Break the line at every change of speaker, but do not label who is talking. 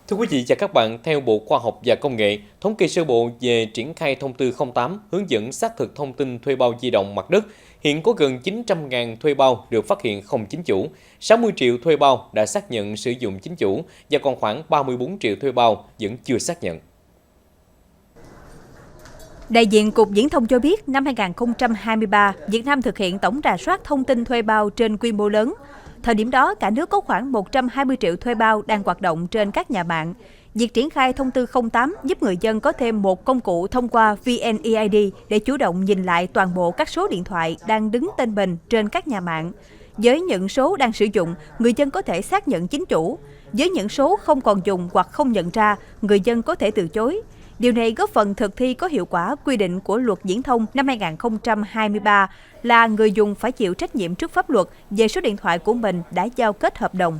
Thưa quý vị và các bạn, theo Bộ Khoa học và Công nghệ, thống kê sơ bộ về triển khai thông tư 08 hướng dẫn xác thực thông tin thuê bao di động mặt đất, hiện có gần 900.000 thuê bao được phát hiện không chính chủ, 60 triệu thuê bao đã xác nhận sử dụng chính chủ và còn khoảng 34 triệu thuê bao vẫn chưa xác nhận.
Đại diện Cục Viễn thông cho biết, năm 2023, Việt Nam thực hiện tổng rà soát thông tin thuê bao trên quy mô lớn. Thời điểm đó, cả nước có khoảng 120 triệu thuê bao đang hoạt động trên các nhà mạng. Việc triển khai thông tư 08 giúp người dân có thêm một công cụ thông qua VNeID để chủ động nhìn lại toàn bộ các số điện thoại đang đứng tên mình trên các nhà mạng. Với những số đang sử dụng, người dân có thể xác nhận chính chủ. Với những số không còn dùng hoặc không nhận ra, người dân có thể từ chối. Điều này góp phần thực thi có hiệu quả quy định của Luật Viễn thông năm 2023 là người dùng phải chịu trách nhiệm trước pháp luật về số điện thoại của mình đã giao kết hợp đồng.